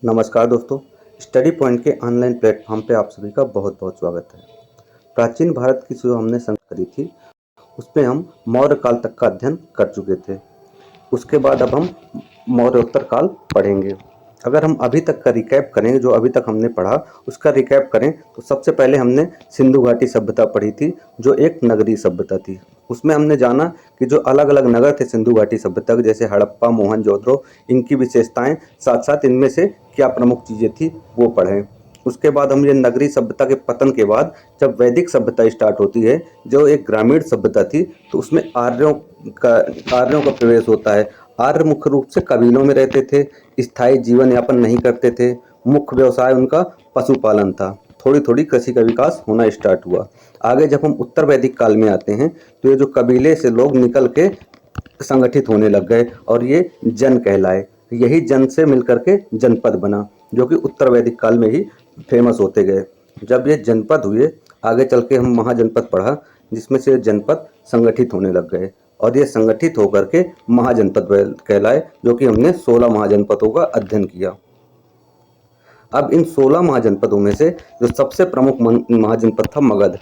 नमस्कार दोस्तों, study point के ऑनलाइन प्लेटफॉर्म पे आप सभी का बहुत बहुत स्वागत है। प्राचीन भारत की जो हमने संस्कृति करी थी उसमें हम मौर्य काल तक का अध्ययन कर चुके थे। उसके बाद अब हम मौर्योत्तर काल पढ़ेंगे। अगर हम अभी तक का रिकैप करें, जो अभी तक हमने पढ़ा उसका रिकैप करें तो सबसे पहले हमने सिंधु घाटी सभ्यता पढ़ी थी, जो एक नगरीय सभ्यता थी। उसमें हमने जाना कि जो अलग अलग नगर थे सिंधु घाटी सभ्यता के, जैसे हड़प्पा, मोहनजोदड़ो, इनकी विशेषताएं, साथ साथ इनमें से क्या प्रमुख चीज़ें थी वो पढ़ें। उसके बाद हम ये नगरीय सभ्यता के पतन के बाद जब वैदिक सभ्यता स्टार्ट होती है, जो एक ग्रामीण सभ्यता थी, तो उसमें आर्यों का प्रवेश होता है। आर्य मुख्य रूप से कबीलों में रहते थे, स्थायी जीवन यापन नहीं करते थे, मुख्य व्यवसाय उनका पशुपालन था। थोड़ी थोड़ी कृषि का विकास होना स्टार्ट हुआ। आगे जब हम उत्तर वैदिक काल में आते हैं तो ये जो कबीले से लोग निकल के संगठित होने लग गए और ये जन कहलाए। यही जन से मिलकर के जनपद बना, जो कि उत्तर वैदिक काल में ही फेमस होते गए। जब ये जनपद हुए, आगे चल के हम महाजनपद पढ़ा, जिसमें से जनपद संगठित होने लग गए और ये संगठित होकर के महाजनपद कहलाए, जो कि हमने 16 महाजनपदों का अध्ययन किया। अब इन 16 महाजनपदों में से जो सबसे प्रमुख महाजनपद था मगध।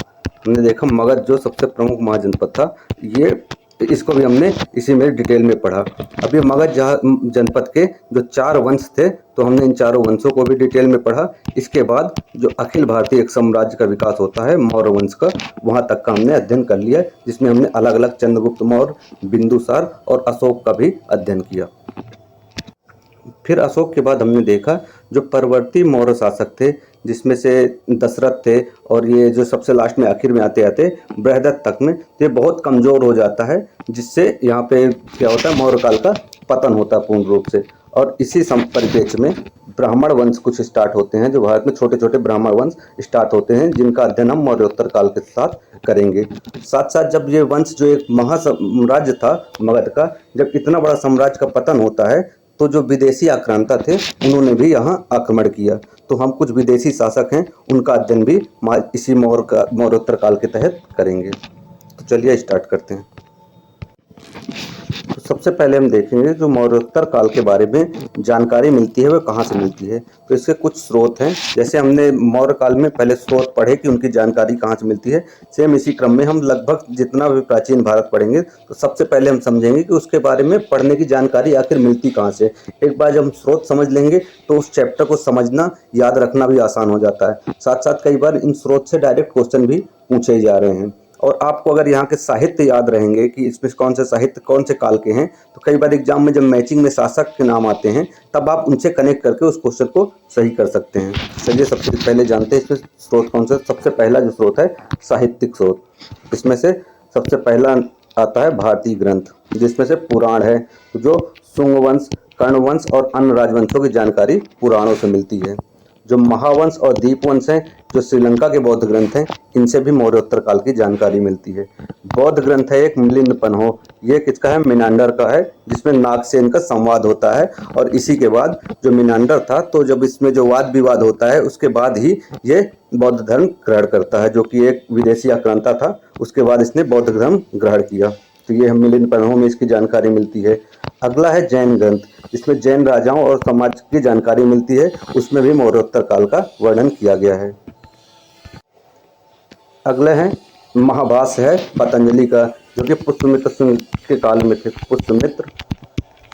हमने देखा मगध जो सबसे प्रमुख महाजनपद था, ये इसको भी हमने इसी में डिटेल में पढ़ा। अब ये मगध जनपद के जो 4 वंश थे, तो हमने इन चारों वंशों को भी डिटेल में पढ़ा। इसके बाद जो अखिल भारतीय एक साम्राज्य का विकास होता है मौर्य वंश का, वहाँ तक का हमने अध्ययन कर लिया, जिसमें हमने अलग अलग चंद्रगुप्त मौर्य, बिंदुसार और अशोक का भी अध्ययन किया। फिर अशोक के बाद हमने देखा जो परवर्ती मौर्य शासक थे, जिसमें से दशरथ थे, और ये जो सबसे लास्ट में आखिर में आते आते बृहदत्त तक में, ये बहुत कमज़ोर हो जाता है, जिससे यहाँ पे क्या होता है, मौर्य काल का पतन होता है पूर्ण रूप से। और इसी परिप्रेक्ष्य में ब्राह्मण वंश कुछ स्टार्ट होते हैं, जो भारत में छोटे छोटे ब्राह्मण वंश स्टार्ट होते हैं, जिनका अध्ययन हम मौर्योत्तर काल के साथ करेंगे। साथ साथ जब ये वंश जो एक महासाम्राज्य था मगध का, जब इतना बड़ा साम्राज्य का पतन होता है, तो जो विदेशी आक्रांता थे उन्होंने भी यहाँ आक्रमण किया। तो हम कुछ विदेशी शासक हैं, उनका अध्ययन भी इसी मौर्योत्तर काल के तहत करेंगे। तो चलिए स्टार्ट करते हैं। तो सबसे पहले हम देखेंगे जो मौर्योत्तर काल के बारे में जानकारी मिलती है वह कहाँ से मिलती है। तो इसके कुछ स्रोत हैं, जैसे हमने मौर्य काल में पहले स्रोत पढ़े कि उनकी जानकारी कहाँ से मिलती है, सेम इसी क्रम में हम लगभग जितना भी प्राचीन भारत पढ़ेंगे तो सबसे पहले हम समझेंगे कि उसके बारे में पढ़ने की जानकारी आखिर मिलती कहाँ से। एक बार जब हम स्रोत समझ लेंगे तो उस चैप्टर को समझना, याद रखना भी आसान हो जाता है। साथ साथ कई बार इन स्रोत से डायरेक्ट क्वेश्चन भी पूछे जा रहे हैं। और आपको अगर यहाँ के साहित्य याद रहेंगे कि इसमें कौन से साहित्य कौन से काल के हैं, तो कई बार एग्जाम में जब मैचिंग में शासक के नाम आते हैं तब आप उनसे कनेक्ट करके उस क्वेश्चन को सही कर सकते हैं। चलिए सबसे पहले जानते हैं इसमें स्रोत कौन सा। सबसे पहला जो स्रोत है साहित्यिक स्रोत, इसमें से सबसे पहला आता है भारतीय ग्रंथ, जिसमें से पुराण है, जो शुंग वंश, कर्ण वंश और अन्य राजवंशों की जानकारी पुराणों से मिलती है। जो महावंश और दीपवंश हैं, जो श्रीलंका के बौद्ध ग्रंथ हैं, इनसे भी मौर्योत्तर काल की जानकारी मिलती है। बौद्ध ग्रंथ है एक मिलिंद पन्हो, ये किसका है, मिनांडर का है, जिसमें नागसेन का संवाद होता है। और इसी के बाद जो मिनांडर था, तो जब इसमें जो वाद विवाद होता है उसके बाद ही ये बौद्ध धर्म ग्रहण करता है, जो कि एक विदेशी आक्रांता था, उसके बाद इसने बौद्ध धर्म ग्रहण किया। तो ये मिलिंद पन्हो में इसकी जानकारी मिलती है। अगला है जैन ग्रंथ, जिसमें जैन राजाओं और समाज की जानकारी मिलती है, उसमें भी मौर्योत्तर काल का वर्णन किया गया है। अगले हैं महाभाष्य है पतंजलि का, जो कि पुष्यमित्र शुंग के काल में थे। पुष्यमित्र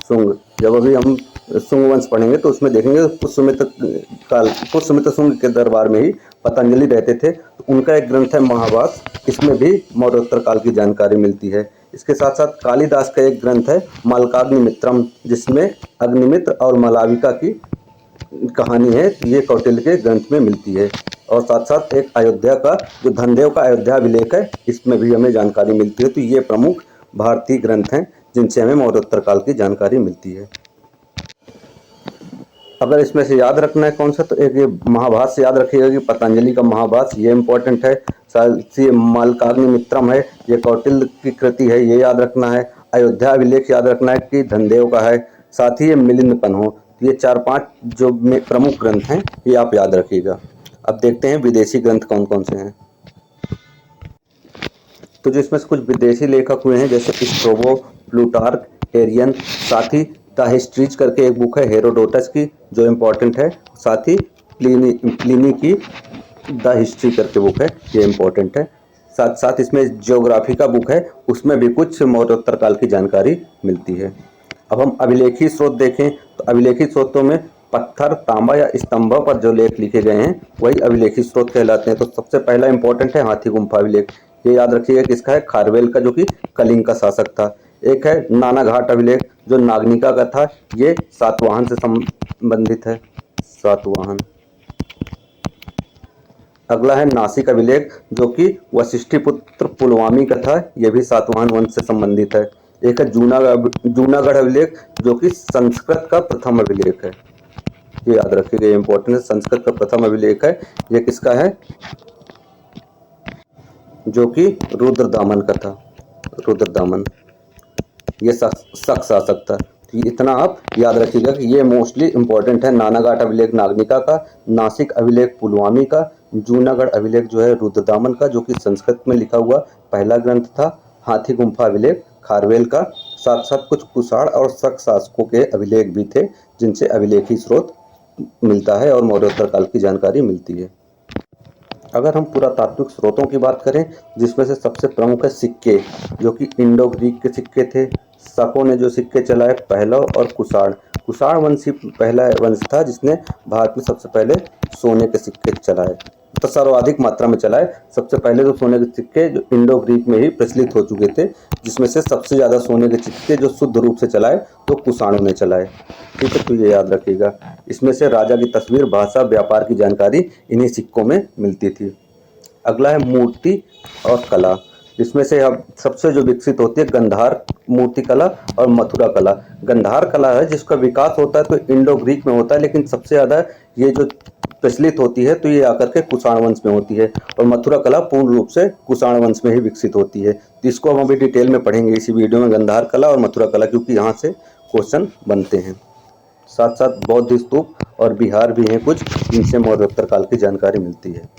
शुंग, जब अभी हम शुंग वंश पढ़ेंगे तो उसमें देखेंगे पुष्यमित्र शुंग के दरबार में ही पतंजलि रहते थे, तो उनका एक ग्रंथ है महाभाष्य, इसमें भी मौर्योत्तर काल की जानकारी मिलती है। इसके साथ साथ कालिदास का एक ग्रंथ है मालकाग्निमित्रम, जिसमें अग्निमित्र और मालविका की कहानी है, ये कौटिल्य के ग्रंथ में मिलती है। और साथ साथ एक अयोध्या का जो धनदेव का अयोध्या अभिलेख है, इसमें भी हमें जानकारी मिलती है। तो ये प्रमुख भारतीय ग्रंथ हैं जिनसे हमें मौर्योत्तर काल की जानकारी मिलती है। अगर इसमें से याद रखना है कौन सा, तो एक ये महाभाष्य याद रखिएगा कि पतंजलि का महाभाष्य, ये इंपॉर्टेंट है। साथ ही मालकाग्निमित्रम है, ये कौटिल्य की कृति है, ये याद रखना है। अयोध्या अभिलेख याद रखना है कि धनदेव का है। साथ ही ये मिलिंद पन्हो, ये 4-5 जो प्रमुख ग्रंथ हैं ये आप याद रखिएगा। अब देखते हैं विदेशी ग्रंथ कौन कौन से हैं। तो जो इसमें से कुछ विदेशी लेखक हुए हैं, जैसे स्ट्रोबो, प्लूटार्क, एरियन, साथ ही द हिस्ट्रीज करके एक बुक है हेरोडोटस की जो इम्पोर्टेंट है, साथ ही प्लिनी की द हिस्ट्री करके बुक है, ये इम्पोर्टेंट है। साथ साथ इसमें ज्योग्राफी का बुक है, उसमें भी कुछ मौर्योत्तर काल की जानकारी मिलती है। अब हम अभिलेखी स्रोत देखें तो अभिलेखी स्रोतों में पत्थर, तांबा या स्तंभों पर जो लेख लिखे गए हैं वही अभिलेखी स्रोत कहलाते हैं। तो सबसे पहला इंपॉर्टेंट है हाथी गुम्फा अभिलेख, ये याद रखिएगा किसका है, खारवेल का, जो कि कलिंग का शासक था। एक है नाना घाट अभिलेख जो नागनिका का था, ये सातवाहन से संबंधित है, सातवाहन। अगला है नासिक अभिलेख जो कि वशिष्ठिपुत्र पुलवामी का था, यह भी सातवाहन वंश से संबंधित है। एक है जूनागढ़ अभिलेख जो कि संस्कृत का प्रथम अभिलेख है, ये याद रखिएगा, इंपॉर्टेंट है, संस्कृत का प्रथम अभिलेख है। ये किसका है, जो कि रुद्रदामन का था, रुद्रदामन, ये शक शासक था। तो इतना आप याद रखिएगा कि ये मोस्टली इंपॉर्टेंट है। नानाघाट अभिलेख नागनिका का, नासिक अभिलेख पुलवामी का, जूनागढ़ अभिलेख जो है रुद्रदामन का जो कि संस्कृत में लिखा हुआ पहला ग्रंथ था, हाथी गुम्फा अभिलेख खारवेल का। साथ साथ कुछ कुषाण और शक शासकों के अभिलेख भी थे जिनसे अभिलेखी स्रोत मिलता है और मौर्योत्तर काल की जानकारी मिलती है। अगर हम पुरातात्विक स्रोतों की बात करें जिसमें से सबसे प्रमुख है सिक्के, जो कि इंडो ग्रीक के सिक्के थे। शकों ने जो सिक्के चलाए, पहलव और कुषाण वंश ही पहला वंश था जिसने भारत में सबसे पहले सोने के सिक्के चलाए, तो सर्वाधिक मात्रा में चलाए। सबसे पहले तो सोने के सिक्के जो इंडो ग्रीक में ही प्रचलित हो चुके थे, जिसमें से सबसे ज़्यादा सोने के सिक्के जो शुद्ध रूप से चलाए तो कुषाणों ने चलाए। ठीक है, तो ये याद रखिएगा। इसमें से राजा की तस्वीर, भाषा, व्यापार की जानकारी इन्हीं सिक्कों में मिलती थी। अगला है मूर्ति और कला, जिसमें से अब सबसे जो विकसित होती है गंधार मूर्ति कला और मथुरा कला। गंधार कला है जिसका विकास होता है तो इंडो ग्रीक में होता है, लेकिन सबसे ज़्यादा ये जो प्रचलित होती है तो ये आकर के कुषाण वंश में होती है, और मथुरा कला पूर्ण रूप से कुषाण वंश में ही विकसित होती है। तो इसको हम अभी डिटेल में पढ़ेंगे इसी वीडियो में, गंधार कला और मथुरा कला, क्योंकि यहाँ से क्वेश्चन बनते हैं। साथ साथ बौद्ध स्तूप और बिहार भी हैं कुछ जिनसे मौर्योत्तर काल की जानकारी मिलती है,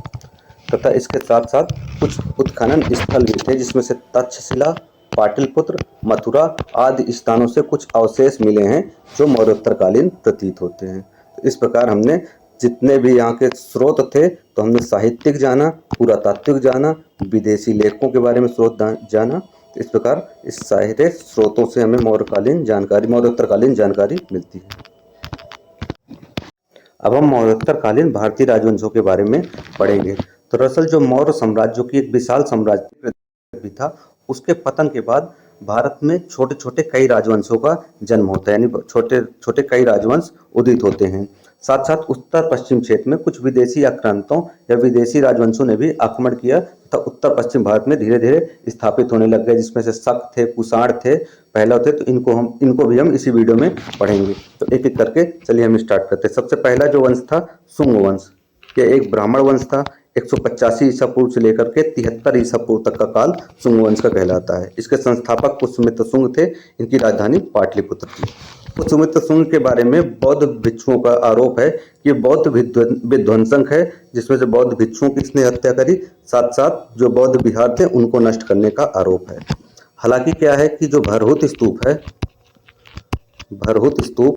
तथा इसके साथ साथ कुछ उत्खनन स्थल भी थे जिसमें से तक्षशिला, पाटलिपुत्र, मथुरा आदि स्थानों से कुछ अवशेष मिले हैं जो मौर्योत्तरकालीन प्रतीत होते हैं। तो इस प्रकार हमने जितने भी यहाँ के स्रोत थे तो हमने साहित्यिक जाना, पुरातात्विक जाना, विदेशी लेखकों के बारे में स्रोत जाना। इस प्रकार इस सारे स्रोतों से हमें मौर्योत्तरकालीन जानकारी मिलती है। अब हम मौर्योत्तरकालीन भारतीय राजवंशों के बारे में पढ़ेंगे। तो दरअसल जो मौर्य साम्राज्य की एक विशाल साम्राज्य भी था, उसके पतन के बाद भारत में छोटे छोटे कई राजवंशों का जन्म होता है, यानी छोटे छोटे कई राजवंश उदित होते हैं। साथ साथ उत्तर पश्चिम क्षेत्र में कुछ विदेशी आक्रांतों या विदेशी राजवंशों ने भी आक्रमण किया तथा उत्तर पश्चिम भारत में धीरे धीरे स्थापित होने लग गए, जिसमें से शक थे, कुषाण थे, पहलव थे। तो इनको भी हम इसी वीडियो में पढ़ेंगे। तो एक एक करके चलिए हम स्टार्ट करते हैं। सबसे पहला जो वंश था शुंग वंश, यह एक ब्राह्मण वंश था। 185 ईसा पूर्व से लेकर के 73 ईसा पूर्व तक का काल शुंग वंश का कहलाता है। इसके संस्थापक पुष्यमित्र शुंग थे, इनकी राजधानी पाटलिपुत्र थी। पुष्यमित्र शुंग के बारे में बौद्ध भिक्षुओं का आरोप है कि बौद्ध विध्वंसक है, जिसमें से बौद्ध भिक्षुओं की इसने हत्या करी। साथ साथ जो बौद्ध विहार थे उनको नष्ट करने का आरोप है। हालांकि क्या है कि जो भरहुत स्तूप है, भरहुत स्तूप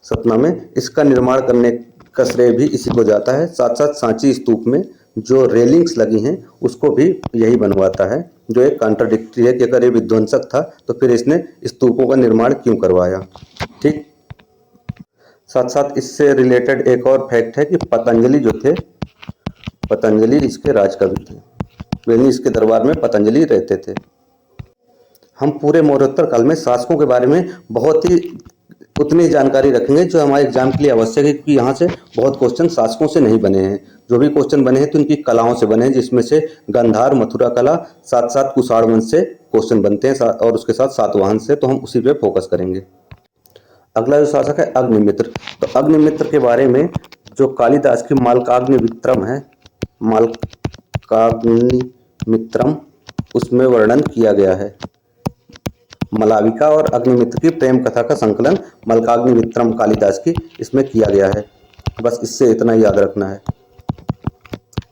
सतना में, इसका निर्माण करने का श्रेय भी इसी को जाता है। साथ साथ सांची स्तूप में जो रेलिंग्स लगी हैं उसको भी यही बनवाता है, जो एक कॉन्ट्राडिक्टरी है कि अगर ये विध्वंसक था तो फिर इसने स्तूपों का निर्माण क्यों करवाया। ठीक, साथ साथ इससे रिलेटेड एक और फैक्ट है कि पतंजलि जो थे, पतंजलि इसके राजकवि थे, यानी इसके दरबार में पतंजलि रहते थे। हम पूरे मौर्योत्तर काल में शासकों के बारे में बहुत ही उतनी जानकारी रखेंगे जो हमारे एग्जाम के लिए आवश्यक है, क्योंकि यहाँ से बहुत क्वेश्चन शासकों से नहीं बने हैं। जो भी क्वेश्चन बने हैं तो इनकी कलाओं से बने हैं, जिसमें से गंधार, मथुरा कला, साथ साथ कुषाण वंश से क्वेश्चन बनते हैं और उसके साथ सातवाहन से, तो हम उसी पे फोकस करेंगे। अगला जो शासक है अग्निमित्र। तो अग्निमित्र के बारे में जो कालिदास की मालकाग्निमित्रम है, मालकाग्निमित्रम, उसमें वर्णन किया गया है। मलाविका और अग्निमित्र की प्रेम कथा का संकलन मलकाग्निमित्रम कालिदास की इसमें किया गया है। बस इससे इतना याद रखना है।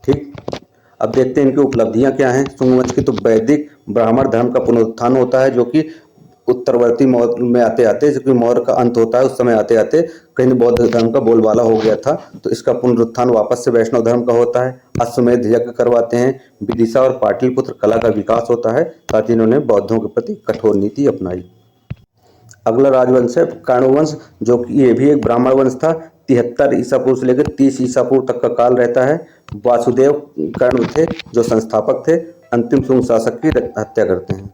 ठीक, अब देखते हैं इनकी उपलब्धियां क्या हैं। शुंग वंश की तो वैदिक ब्राह्मण धर्म का पुनरुत्थान होता है, जो कि उत्तरवर्ती मौर्य में आते आते, क्योंकि मौर्य का अंत होता है उस समय आते आते कहीं बौद्ध धर्म का बोलबाला हो गया था, तो इसका पुनरुत्थान वापस से वैष्णव धर्म का होता है। अश्वमेध यज्ञ करवाते हैं, विदिशा और पाटलिपुत्र कला का विकास होता है, साथ ही इन्होंने बौद्धों के प्रति कठोर नीति अपनाई। अगला राजवंश है कर्णवंश, जो कि ये भी एक ब्राह्मण वंश था। 73 ईसा पूर्व से लेकर 30 ईसा पूर्व तक का काल रहता है। वासुदेव कर्ण थे जो संस्थापक थे। अंतिम सुंग शासक की हत्या करते हैं।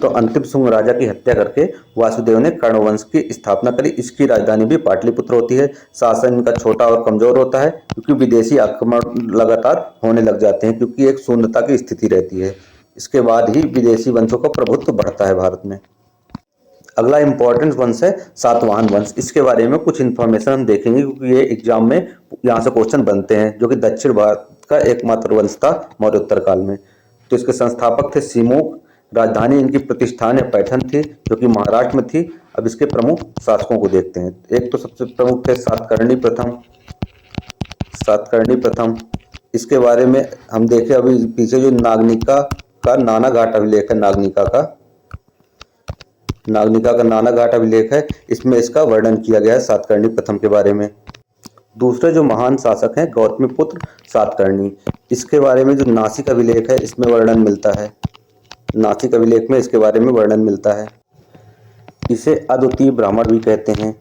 तो अंतिम सुंग राजा की हत्या करके वासुदेव ने कर्णवंश की स्थापना करी। इसकी राजधानी भी पाटलिपुत्र होती है। शासन इनका छोटा और कमजोर होता है, क्योंकि विदेशी आक्रमण लगातार होने लग जाते हैं, क्योंकि एक शून्यता की स्थिति रहती है। इसके बाद ही विदेशी वंशों का प्रभुत्व बढ़ता है भारत में। अगला इंपॉर्टेंट वंश है सातवाहन वंश। इसके बारे में कुछ इन्फॉर्मेशन हम देखेंगे, क्योंकि ये एग्जाम में यहाँ से क्वेश्चन बनते हैं, जो कि दक्षिण भारत का एकमात्र वंश था मौर्योत्तर काल में। तो इसके संस्थापक थे सिमुक। राजधानी इनकी प्रतिष्ठान या पैठन थी, जो कि महाराष्ट्र में थी। अब इसके प्रमुख शासकों को देखते हैं। एक तो सबसे प्रमुख थे सातकर्णी प्रथम। सातकर्णी प्रथम, इसके बारे में हम देखें अभी पीछे जो नागनिका का नाना घाट अभिलेख है, नागनिका का नाना घाट अभिलेख है, इसमें इसका वर्णन किया गया है सातकर्णी प्रथम के बारे में। दूसरे जो महान शासक हैं गौतमीपुत्र सातकर्णी, इसके बारे में जो नासिक अभिलेख है इसमें वर्णन मिलता है। नासिक अभिलेख में इसके बारे में वर्णन मिलता है। इसे अद्वितीय ब्राह्मण भी कहते हैं।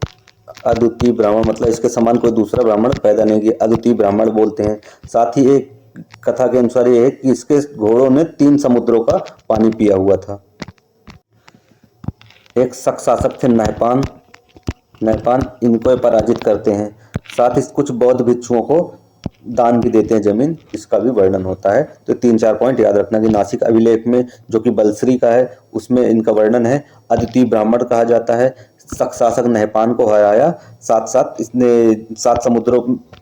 अद्वितीय ब्राह्मण मतलब इसके समान कोई दूसरा ब्राह्मण पैदा नहीं किया, अद्वितीय ब्राह्मण बोलते हैं। साथ ही एक कथा के अनुसार ये है कि इसके घोड़ों ने 3 समुद्रों का पानी पिया हुआ था। एक शक शासक थे नहपान इनको पराजित करते हैं। साथ ही कुछ बौद्ध भिक्षुओं को दान भी देते हैं जमीन, इसका भी वर्णन होता है। तो 3-4 पॉइंट याद रखना कि नासिक अभिलेख में जो कि बलश्री का है उसमें इनका वर्णन है। अद्वितीय ब्राह्मण कहा जाता है। शक शासक नहपान को हराया, साथ साथ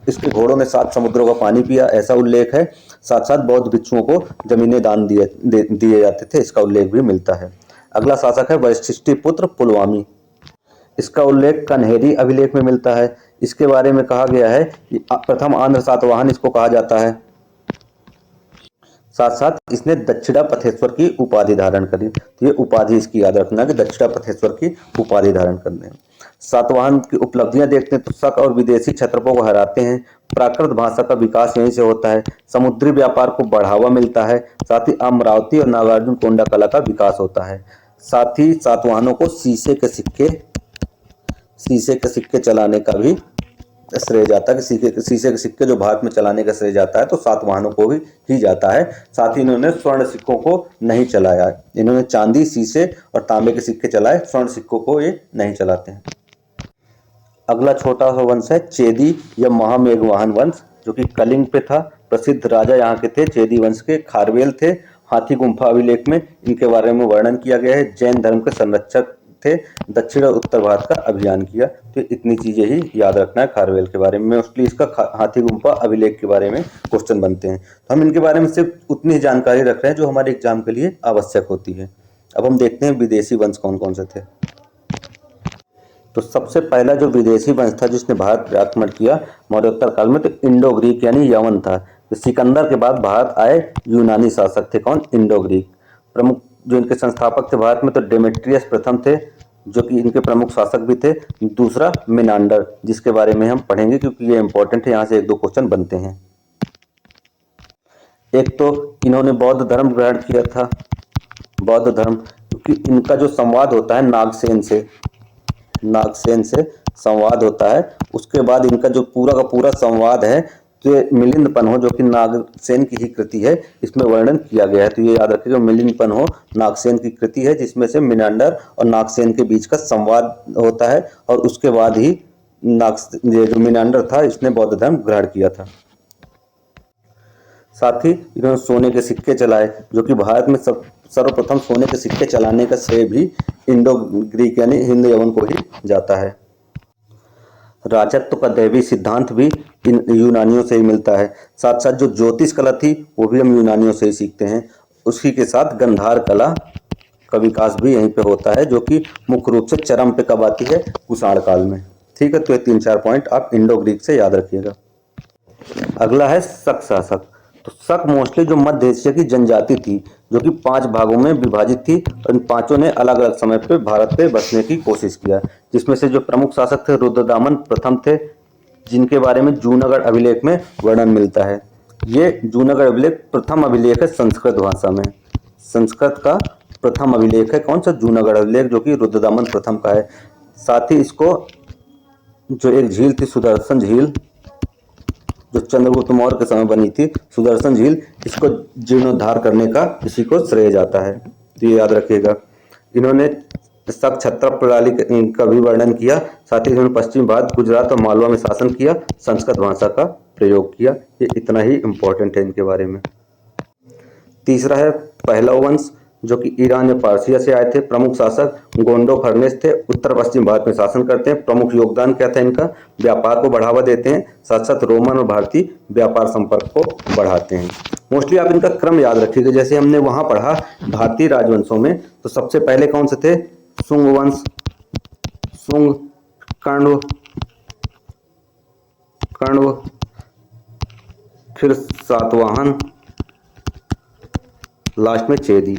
इसके घोड़ों ने 7 समुद्रों का पानी पिया, ऐसा उल्लेख है। साथ साथ बौद्ध भिक्षुओं को जमीनें दान दिए जाते थे, इसका उल्लेख भी मिलता है। अगला शासक है वशिष्ठिपुत्र पुलवामी। इसका उल्लेख कन्हेरी अभिलेख में मिलता है। इसके बारे में कहा गया है कि प्रथम आंध्र सातवाहन इसको कहा जाता है। साथ साथ इसने दक्षिणापथेश्वर की उपाधि धारण करी। तो ये उपाधि इसकी याद रखना कि दक्षिणापथेश्वर की उपाधि धारण करने। सातवाहन की उपलब्धियां देखते हैं तो शक और विदेशी क्षत्रपों को हराते हैं। प्राकृत भाषा का विकास यहीं से होता है। समुद्री व्यापार को बढ़ावा मिलता है। साथ ही अमरावती और नागार्जुन कोंडा कला का विकास होता है। साथ ही सातवाहनों को शीशे के सिक्के चलाने का भी श्रेय जाता है। कि शीशे के सिक्के जो भारत में चलाने का श्रेय जाता है तो सातवाहनों को ही जाता है। साथ ही इन्होंने स्वर्ण सिक्कों को नहीं चलाया। इन्होंने चांदी, शीशे और तांबे के सिक्के चलाए, स्वर्ण सिक्कों को ये नहीं चलाते हैं। अगला छोटा सा वंश है चेदी या महामेघवाहन वंश, जो कि कलिंग पे था। प्रसिद्ध राजा यहाँ के थे चेदी वंश के, खारवेल थे। हाथी गुम्फा अभिलेख में इनके बारे में वर्णन किया गया है। जैन धर्म के संरक्षक थे, दक्षिण और उत्तर भारत का अभियान किया। तो इतनी चीजें ही याद रखना है खारवेल के बारे में। मोस्टली इसका हाथी गुम्फा अभिलेख के बारे में क्वेश्चन बनते हैं, तो हम इनके बारे में सिर्फ उतनी जानकारी रख रहे हैं जो हमारे एग्जाम के लिए आवश्यक होती है। अब हम देखते हैं विदेशी वंश कौन कौन से थे। तो सबसे पहला जो विदेशी वंश था जिसने भारत पर आक्रमण किया मौर्योत्तर काल में, तो इंडो ग्रीक यानी यवन था। तो सिकंदर के बाद भारत आए यूनानी शासक थे। कौन? Indo Greek. प्रमुख जो इनके संस्थापक थे भारत में, तो डेमेट्रियस प्रथम थे, जो कि इनके प्रमुख शासक भी थे। दूसरा मिनांडर, जिसके बारे में हम पढ़ेंगे क्योंकि ये इंपॉर्टेंट है, यहाँ से 1-2 क्वेश्चन बनते हैं। एक तो इन्होंने बौद्ध धर्म ग्रहण किया था। बौद्ध धर्म, क्योंकि इनका जो संवाद होता है नागसेन से संवाद होता है। उसके बाद इनका जो पूरा का पूरा संवाद है तो ये मिलिंदपन्हो, जो कि नागसेन की ही कृति है, इसमें वर्णन किया गया है। तो ये याद रखिए जो मिलिंदपन्हो नागसेन की कृति है, जिसमें से मिनांडर और नागसेन के बीच का संवाद होता है। और उसके बाद ही ये जो मिनांडर था इसने बौद्ध धर्म ग्रहण किया था। साथ ही इन्होंने सोने के सिक्के चलाए, जो कि भारत में सर्वप्रथम सोने के सिक्के चलाने का श्रेय भी इंडो ग्रीक यानी हिंद यवन को ही जाता है। राजत्व का दैवी सिद्धांत भी इन यूनानियों से ही मिलता है। साथ साथ जो ज्योतिष कला थी वो भी हम यूनानियों से ही सीखते हैं। उसी के साथ गंधार कला का विकास भी यहीं पे होता है, जो कि मुख्य रूप से चरम पे कब आती है? कुषाण काल में। ठीक है, तो ये 3-4 पॉइंट आप इंडो ग्रीक से याद रखिएगा। अगला है शक शासक। तो शक मोस्टली जो मध्य एशिया की जनजाति थी, जो कि 5 भागों में विभाजित थी, और इन पांचों ने अलग अलग समय पे भारत पे बसने की कोशिश किया, जिसमें से जो प्रमुख शासक थे रुद्रदामन प्रथम थे, जिनके बारे में जूनागढ़ अभिलेख में वर्णन मिलता है। ये जूनागढ़ अभिलेख प्रथम अभिलेख है संस्कृत भाषा में। संस्कृत का प्रथम अभिलेख है कौन सा? जूनागढ़ अभिलेख, जो कि रुद्रदामन प्रथम का है। साथ ही इसको जो एक झील थी सुदर्शन झील, जो चंद्रगुप्त मौर्य के समय बनी थी, सुदर्शन झील, इसको जीर्णोद्धार करने का इसी को श्रेय जाता है, तो ये याद रखिएगा। इन्होंने शक छत्र प्रणाली का भी वर्णन किया। साथ ही इन्होंने पश्चिम भारत, गुजरात और मालवा में शासन किया, संस्कृत भाषा का प्रयोग किया। ये इतना ही इम्पोर्टेंट है इनके बारे में। तीसरा है पहलव वंश, जो कि ईरान या पारसिया से आए थे। प्रमुख शासक गोंडो फर्नेस थे, उत्तर पश्चिम भारत में शासन करते हैं। प्रमुख योगदान क्या था इनका? व्यापार को बढ़ावा देते हैं, साथ साथ रोमन और भारतीय व्यापार संपर्क को बढ़ाते हैं। मोस्टली आप इनका क्रम याद रखिएगा। जैसे हमने वहां पढ़ा भारतीय राजवंशों में, तो सबसे पहले कौन से थे? शुंग वंश, शुंग, कण्व, फिर सातवाहन, लास्ट में चेदी।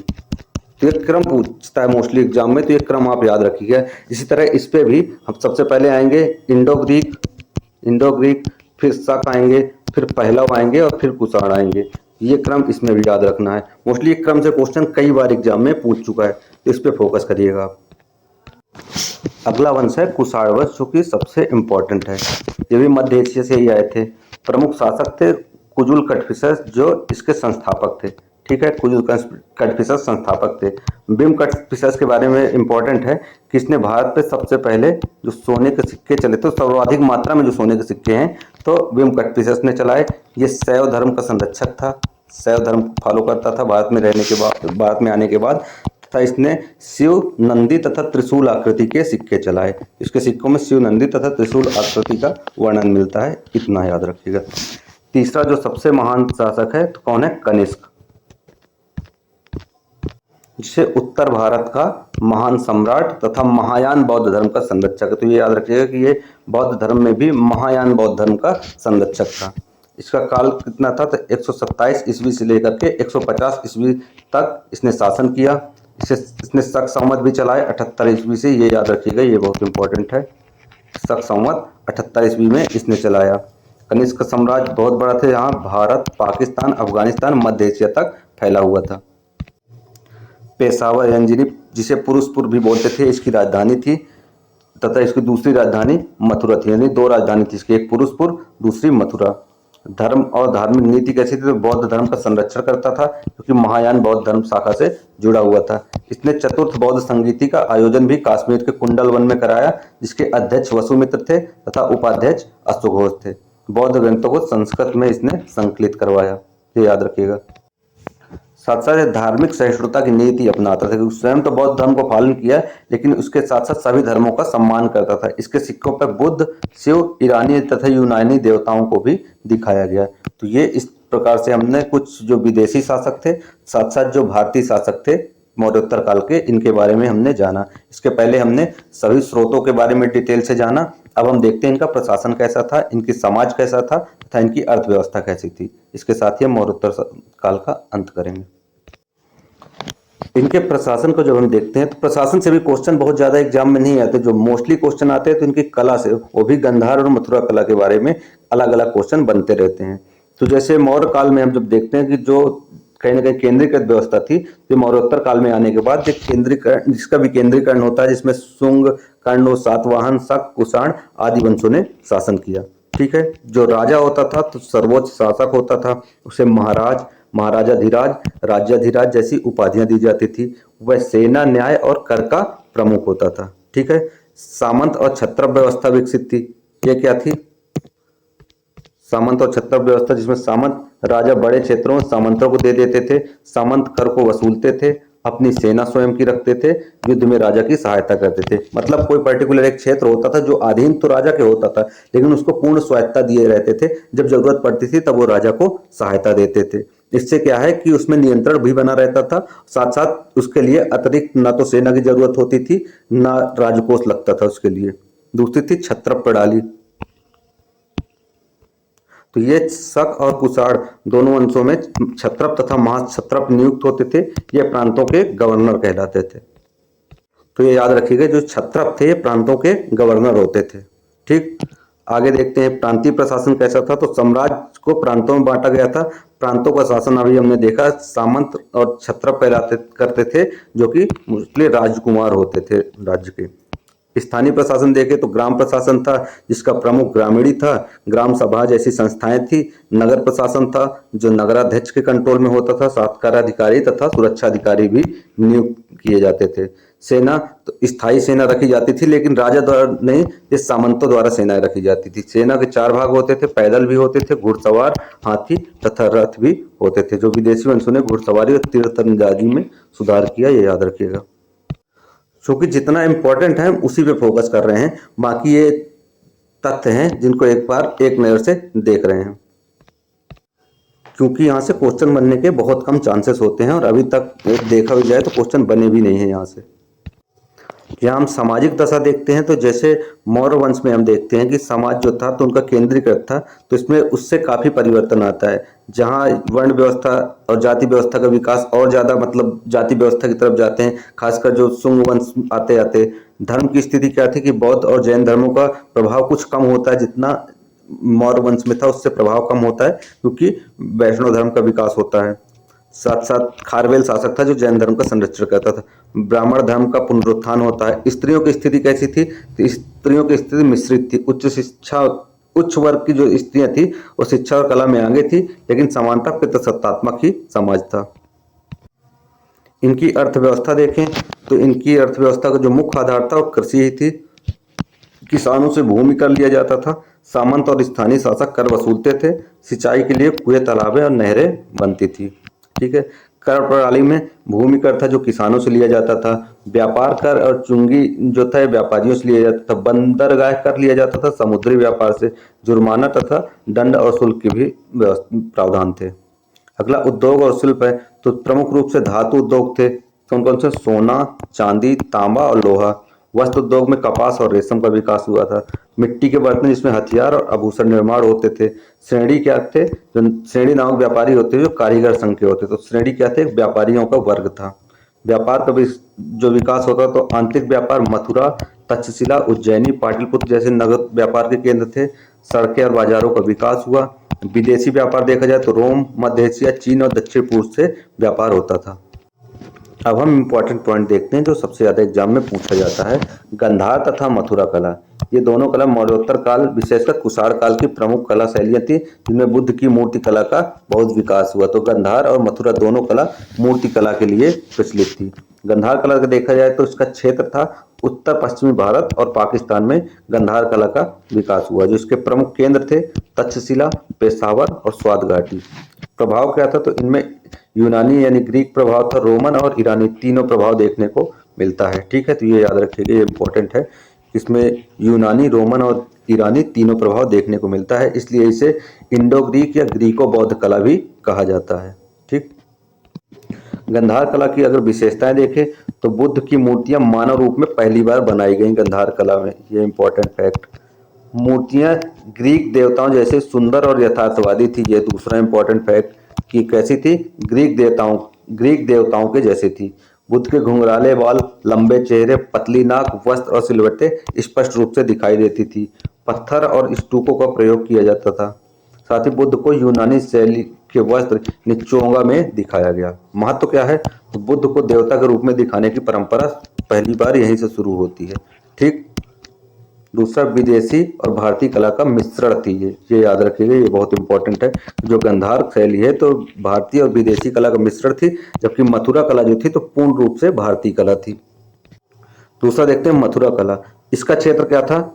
तो ये क्रम पूछता है मोस्टली एग्जाम में, तो ये क्रम आप याद रखिएगा। इसी तरह इस पे भी हम सबसे पहले आएंगे इंडो ग्रीक, फिर शक आएंगे, फिर पहलव आएंगे और फिर कुषाण आएंगे। ये क्रम इसमें भी याद रखना है। मोस्टली ये क्रम से क्वेश्चन कई बार एग्जाम में पूछ चुका है, तो इस पे फोकस करिएगा आप। अगला वंश है कुषाण वंश, जो कि सबसे इम्पोर्टेंट है। ये भी मध्य एशिया से ही आए थे। प्रमुख शासक थे कुजुल कटफिसस, जो इसके संस्थापक थे। ठीक है, कुजुल कटफिसस संस्थापक थे। बिम कटफिसस के बारे में इम्पोर्टेंट है कि इसने भारत पे सबसे पहले जो सोने के सिक्के चले थे, सर्वाधिक मात्रा में जो सोने के सिक्के हैं, तो बिम कटफिसस ने चलाए। ये शैव धर्म का संरक्षक था, शैव धर्म फॉलो करता था भारत में रहने के बाद, भारत में आने के बाद। तथा इसने शिव, नंदी तथा त्रिशूल आकृति के सिक्के चलाए। इसके सिक्कों में शिव, नंदी तथा त्रिशूल आकृति का वर्णन मिलता है, इतना याद रखिएगा। तीसरा जो सबसे महान शासक है तो कौन है? कनिष्क, जिसे उत्तर भारत का महान सम्राट तथा महायान बौद्ध धर्म का संरक्षक है। तो ये याद रखिएगा कि ये बौद्ध धर्म में भी महायान बौद्ध धर्म का संरक्षक था। इसका काल कितना था? तो 127 ईस्वी से लेकर के 150 ईस्वी तक इसने शासन किया। इसने शक संवत भी चलाए 78 ईस्वी से, ये याद रखिएगा, ये बहुत इंपॉर्टेंट है। शक संवत 78 ईस्वी में इसने चलाया। कनिष्क साम्राज्य बहुत बड़ा था, यहाँ भारत, पाकिस्तान, अफगानिस्तान, मध्य एशिया तक फैला हुआ था। पेशावर रंजनी, जिसे पुरुषपुर भी बोलते थे, इसकी राजधानी थी, तथा इसकी दूसरी राजधानी मथुरा थी। यानी 2 राजधानी थी इसकी, एक पुरुषपुर, दूसरी मथुरा। धर्म और धार्मिक नीति कैसी थी? तो बौद्ध धर्म का संरक्षण करता था, क्योंकि महायान बौद्ध धर्म शाखा से जुड़ा हुआ था। इसने चतुर्थ बौद्ध संगीति का आयोजन भी कश्मीर के कुंडल वन में कराया, जिसके अध्यक्ष वसुमित्र थे तथा उपाध्यक्ष अश्वघोष थे। बौद्ध ग्रंथों को संस्कृत में इसने संकलित करवाया, ये याद रखिएगा। साथ साथ धार्मिक सहिष्णुता की नीति अपनाता था, क्योंकि स्वयं तो बौद्ध धर्म को पालन किया, लेकिन उसके साथ साथ सभी धर्मों का सम्मान करता था। इसके सिक्कों पर बुद्ध, शिव, ईरानी तथा यूनानी देवताओं को भी दिखाया गया। तो ये इस प्रकार से हमने कुछ जो विदेशी शासक थे, साथ साथ जो भारतीय शासक थे मौर्योत्तर काल के, इनके बारे में हमने जाना। इसके पहले हमने सभी स्रोतों के बारे में डिटेल से जाना। अब हम देखते हैं इनका प्रशासन कैसा था, इनकी समाज कैसा था तथा इनकी अर्थव्यवस्था कैसी थी। इसके साथ ही हम मौर्योत्तर काल का अंत करेंगे। इनके प्रशासन को जब हम देखते हैं, तो प्रशासन से भी क्वेश्चन बहुत ज़्यादा एग्जाम में नहीं आते। जो मोस्टली क्वेश्चन आते हैं तो इनकी कला से, वो भी गंधार और मथुरा कला के बारे में अलग अलग क्वेश्चन बनते रहते हैं। तो जैसे मौर्य काल में हम जब देखते हैं कि जो कहीं ना कहीं केंद्रीकृत व्यवस्था थी, जो मौर्योत्तर काल में आने के बाद जो केंद्रीकरण, जिसका विकेंद्रीकरण होता है, जिसमें शुंग, कण्व, सातवाहन, शक, कुषाण आदि वंशों ने शासन किया। ठीक है, जो राजा होता था तो सर्वोच्च शासक होता था, उसे महाराज, महाराजाधिराज, राज्याधिराज जैसी उपाधियां दी जाती थी। वह सेना, न्याय और कर का प्रमुख होता था। ठीक है, सामंत और छत्रप व्यवस्था विकसित थी। ये क्या थी? सामंत और छत्रप व्यवस्था, जिसमें सामंत राजा बड़े क्षेत्रों में सामंतों को दे देते थे, सामंत कर को वसूलते थे, अपनी सेना स्वयं की रखते थे, युद्ध में राजा की सहायता करते थे। मतलब कोई पर्टिकुलर एक क्षेत्र होता था जो अधीन तो राजा के होता था, लेकिन उसको पूर्ण स्वायत्ता दिए रहते थे। जब जरूरत पड़ती थी तब वो राजा को सहायता देते थे। इससे क्या है कि उसमें नियंत्रण भी बना रहता था, साथ साथ उसके लिए अतिरिक्त ना तो सेना की जरूरत होती थी, ना राजकोष लगता था उसके लिए। दूसरी थी छत्रप प्रणाली। तो ये शक और कुषाण दोनों वंशों में क्षत्रप तथा महाक्षत्रप नियुक्त होते थे। ये प्रांतों के गवर्नर कहलाते थे। तो ये याद रखिएगा, जो क्षत्रप थे ये प्रांतों के गवर्नर होते थे। ठीक, आगे देखते हैं प्रांतीय प्रशासन कैसा था। तो साम्राज्य को प्रांतों में बांटा गया था। प्रांतों का शासन अभी हमने देखा सामंत और क्षत्रप कहलाते करते थे, जो कि मोस्टली राजकुमार होते थे राज्य के। स्थानीय प्रशासन देखें तो ग्राम प्रशासन था, जिसका प्रमुख ग्रामीणी था। ग्राम सभा जैसी संस्थाएं थी। नगर प्रशासन था, जो नगराध्यक्ष के कंट्रोल में होता था। सत्कार अधिकारी तथा सुरक्षा अधिकारी भी नियुक्त किए जाते थे। सेना तो स्थायी सेना रखी जाती थी, लेकिन राजा द्वारा नहीं, ये सामंतों द्वारा सेनाएं रखी जाती थी। सेना के 4 भाग होते थे, पैदल भी होते थे, घुड़सवार, हाथी तथा रथ भी होते थे। जो विदेशी वंशों ने घुड़सवारी और तीरंदाजी में सुधार किया, ये याद रखिएगा। क्योंकि जितना इम्पोर्टेंट है हम उसी पे फोकस कर रहे हैं, बाकी ये तथ्य हैं जिनको एक बार एक नज़र से देख रहे हैं, क्योंकि यहाँ से क्वेश्चन बनने के बहुत कम चांसेस होते हैं और अभी तक देखा भी जाए तो क्वेश्चन बने भी नहीं है यहाँ से। यहाँ हम सामाजिक दशा देखते हैं, तो जैसे मौर्य वंश में हम देखते हैं कि समाज जो था तो उनका केंद्रीकृत था, तो इसमें उससे काफ़ी परिवर्तन आता है। जहाँ वर्ण व्यवस्था और जाति व्यवस्था का विकास और ज़्यादा, मतलब जाति व्यवस्था की तरफ जाते हैं। खासकर जो शुंग वंश आते आते धर्म की स्थिति क्या थी कि बौद्ध और जैन धर्मों का प्रभाव कुछ कम होता है, जितना मौर्य वंश में था उससे प्रभाव कम होता है, क्योंकि वैष्णव धर्म का विकास होता है। साथ साथ खारवेल शासक था जो जैन धर्म का संरक्षण करता था। ब्राह्मण धर्म का पुनरुत्थान होता है। स्त्रियों की स्थिति कैसी थी? तो स्त्रियों की स्थिति मिश्रित थी। उच्च वर्ग की जो स्त्रियां थी वो शिक्षा और कला में आगे थी, लेकिन समानता पितृसत्तात्मक ही समाज था। इनकी अर्थव्यवस्था देखें तो इनकी अर्थव्यवस्था का जो मुख्य आधार था वो कृषि ही थी। किसानों से भूमि कर लिया जाता था। सामंत और स्थानीय शासक कर वसूलते थे। सिंचाई के लिए कुएं, तालाबें और नहरें बनती थी। ठीक है, कर प्रणाली में भूमि कर था जो किसानों से लिया जाता था। व्यापार कर और चुंगी जो था व्यापारियों से लिया जाता था। बंदरगाह कर लिया जाता था समुद्री व्यापार से। जुर्माना तथा दंड और शुल्क के भी प्रावधान थे। अगला उद्योग और शिल्प है, तो प्रमुख रूप से धातु उद्योग थे। कौन कौन से? सोना, चांदी, तांबा और लोहा। वस्त्र उद्योग में कपास और रेशम का विकास हुआ था। मिट्टी के बर्तन जिसमें हथियार और आभूषण निर्माण होते थे। श्रेणी क्या थे? जो श्रेणी नामक व्यापारी होते जो कारीगर संघ के होते, तो श्रेणी क्या थे? व्यापारियों का वर्ग था। व्यापार का भी जो विकास होता तो आंतरिक व्यापार मथुरा, तक्षशिला, उज्जैनी, पाटलिपुत्र जैसे नगद व्यापार के केंद्र थे। सड़कें और बाजारों का विकास हुआ। विदेशी व्यापार देखा जाए तो रोम, मध्य एशिया, चीन और दक्षिण पूर्व से व्यापार होता था। अब हम इम्पोर्टेंट पॉइंट देखते हैं जो सबसे ज़्यादा एग्जाम में पूछा जाता है। गंधार तथा मथुरा कला, ये दोनों कला मौर्योत्तर काल विशेषकर कुषाण काल की प्रमुख कला शैलियाँ थी, जिनमें बुद्ध की मूर्ति कला का बहुत विकास हुआ। तो गंधार और मथुरा दोनों कला मूर्ति कला के लिए प्रचलित थी। गंधार कला का देखा जाए तो इसका क्षेत्र था उत्तर पश्चिमी भारत और पाकिस्तान में गंधार कला का विकास हुआ, जो इसके प्रमुख केंद्र थे तक्षशिला, पेशावर और स्वात घाटी। प्रभाव क्या था? तो इनमें यूनानी यानी ग्रीक प्रभाव था, रोमन और ईरानी तीनों प्रभाव देखने को मिलता है। ठीक है, तो ये याद रखिएगा, ये इंपॉर्टेंट है। इसमें यूनानी, रोमन और ईरानी तीनों प्रभाव देखने को मिलता है, इसलिए इसे इंडो ग्रीक या ग्रीको बौद्ध कला भी कहा जाता है। ठीक, गंधार कला की अगर विशेषताएं देखें तो बुद्ध की मूर्तियां मानव रूप में पहली बार बनाई गई गंधार कला में, ये इंपॉर्टेंट फैक्ट। मूर्तियां ग्रीक देवताओं जैसे सुंदर और यथार्थवादी थी, ये दूसरा इंपॉर्टेंट फैक्ट कि कैसी थी? ग्रीक देवताओं के जैसी थी। बुद्ध के घुंघराले बाल, लंबे चेहरे, पतली नाक, वस्त्र और सिलवटें स्पष्ट रूप से दिखाई देती थी। पत्थर और स्तूपों का प्रयोग किया जाता था। साथ ही बुद्ध को यूनानी शैली के वस्त्र निचोंगा में दिखाया गया। महत्व क्या है? तो बुद्ध को देवता के रूप में दिखाने की परंपरा पहली बार यहीं से शुरू होती है। ठीक, दूसरा विदेशी और भारतीय कला का मिश्रण थी, ये याद रखिएगा, ये बहुत इंपॉर्टेंट है। जो गंधार शैली है तो भारतीय और विदेशी कला का मिश्रण थी, जबकि मथुरा कला जो थी तो पूर्ण रूप से भारतीय कला थी। दूसरा देखते हैं मथुरा कला। इसका क्षेत्र क्या था?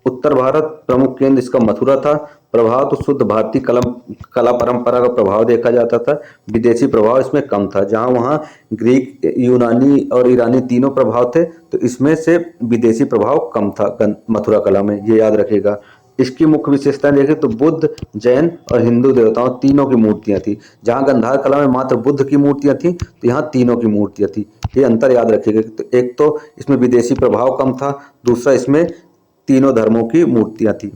उत्तर भारत, प्रमुख केंद्र इसका मथुरा था। प्रभाव तो शुद्ध भारतीय कला परंपरा का प्रभाव देखा जाता था। विदेशी प्रभाव इसमें कम था। जहां वहां ग्रीक, यूनानी और ईरानी तीनों प्रभाव थे, तो इसमें से विदेशी प्रभाव कम था मथुरा कला में, ये याद रखिएगा। इसकी मुख्य विशेषताएं देखें तो बुद्ध, जैन और हिंदू देवताओं तीनों की मूर्तियां थी। जहां गंधार कला में मात्र बुद्ध की मूर्तियां थी, तो यहाँ तीनों की मूर्तियां थी। ये अंतर याद रखिएगा। तो एक तो इसमें विदेशी प्रभाव कम था, दूसरा इसमें तीनों धर्मों की मूर्तियां थी।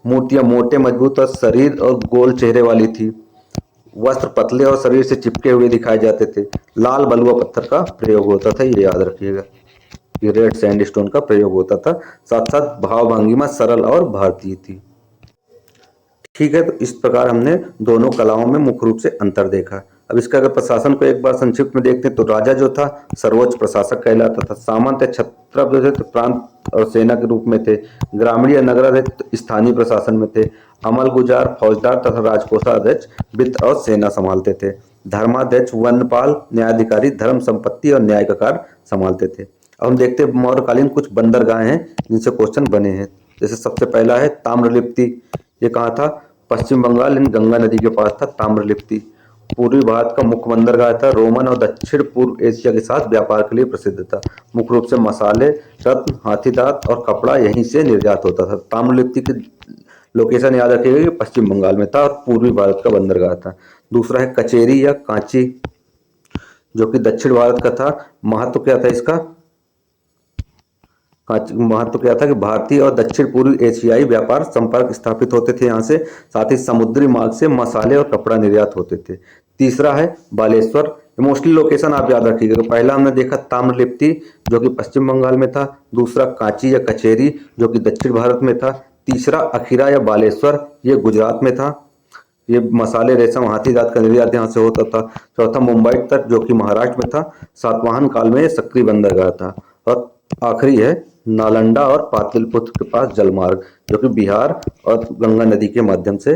मूर्तियां मोटे मजबूत और शरीर और गोल चेहरे वाली थी। वस्त्र पतले और शरीर से चिपके हुए दिखाए जाते थे। लाल बलुआ पत्थर का प्रयोग होता था, ये याद रखिएगा। ये रेड सैंडस्टोन का प्रयोग होता था। साथ साथ भाव भंगिमा सरल और भारतीय थी। ठीक है, तो इस प्रकार हमने दोनों कलाओं में मुख्य रूप से अंतर देखा। अब इसका अगर प्रशासन को एक बार संक्षिप्त में देखते हैं तो राजा जो था सर्वोच्च प्रशासक कहलाता था। सामंत या क्षत्रप जो थे तो प्रांत और सेना के रूप में थे। ग्रामीण या नगराध्यक्ष स्थानीय प्रशासन में थे। अमल गुजार फौजदार तथा राजकोषाध्यक्ष वित्त और सेना संभालते थे। धर्माध्यक्ष वनपाल न्यायाधिकारी धर्म संपत्ति और न्याय का कार्य संभालते थे। अब हम देखते हैं मौर्यकालीन कुछ बंदरगाहें हैं जिनसे क्वेश्चन बने हैं। जैसे सबसे पहला है ताम्रलिप्ति। ये कहाँ था? पश्चिम बंगाल इन गंगा नदी के पास था ताम्रलिप्ति। पूर्वी भारत का मुख्य बंदरगाह था। रोमन और दक्षिण पूर्व एशिया के साथ व्यापार के लिए प्रसिद्ध था। मुख्य रूप से मसाले, रत्न, हाथी दांत और कपड़ा यहीं से निर्यात होता था। ताम्रलिप्ति की लोकेशन याद रखिएगा कि पश्चिम बंगाल में था और पूर्वी भारत का बंदरगाह था। दूसरा है कचेरी या कांची, जो कि दक्षिण भारत का था। महत्व क्या था इसका? महत्व क्या था कि भारतीय और दक्षिण पूर्वी एशियाई व्यापार संपर्क स्थापित होते थे यहाँ से। साथ ही समुद्री मार्ग से मसाले और कपड़ा निर्यात होते थे। तीसरा है बालेश्वर। मोस्टली लोकेशन आप याद रखिएगा। पहला हमने देखा ताम्रलिप्ति जो कि पश्चिम बंगाल में था। दूसरा कांची या कचेरी जो कि दक्षिण भारत में था। तीसरा अखीरा या बालेश्वर, ये गुजरात में था। ये मसाले, रेशम, हाथी दांत का निर्यात यहाँ से होता था। चौथा मुंबई तट जो कि महाराष्ट्र में था। सातवाहन काल में ये सक्रिय बंदरगाह था। और आखिरी है नालंदा और पाटलिपुत्र के पास जलमार्ग, जो कि बिहार और गंगा नदी के माध्यम से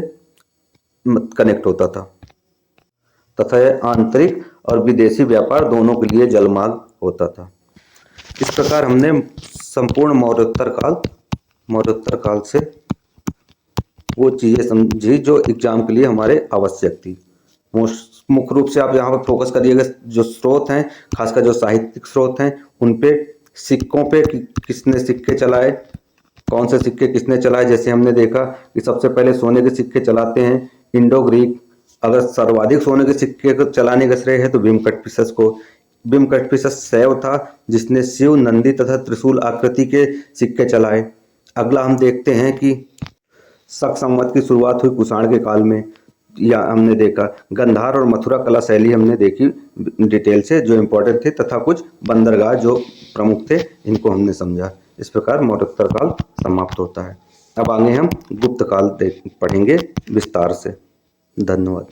कनेक्ट होता था तथा यह आंतरिक और विदेशी व्यापार दोनों के लिए जलमार्ग होता था। इस प्रकार हमने संपूर्ण मौर्योत्तर काल से वो चीजें समझी जो एग्जाम के लिए हमारे आवश्यक थी। मुख्य रूप से आप यहाँ पर फोकस करिएगा जो स्रोत हैं, खासकर जो साहित्यिक स्रोत हैं उन पे, सिक्कों पे किसने सिक्के चलाए, कौन से सिक्के किसने चलाए। जैसे हमने देखा कि सबसे पहले सोने के सिक्के चलाते हैं इंडो ग्रीक। अगर सर्वाधिक सोने के सिक्के को चलाने का श्रेय है तो भीमकटपिसस को। भीमकटपिसस शैव था जिसने शिव, नंदी तथा त्रिशूल आकृति के सिक्के चलाए। अगला हम देखते हैं कि शक संवत की शुरुआत हुई कुषाण के काल में। या हमने देखा गंधार और मथुरा कला शैली हमने देखी डिटेल से जो इम्पोर्टेंट थे, तथा कुछ बंदरगाह जो प्रमुख थे इनको हमने समझा। इस प्रकार मौर्योत्तर काल समाप्त होता है। अब आगे हम गुप्त काल पढ़ेंगे विस्तार से। धन्यवाद।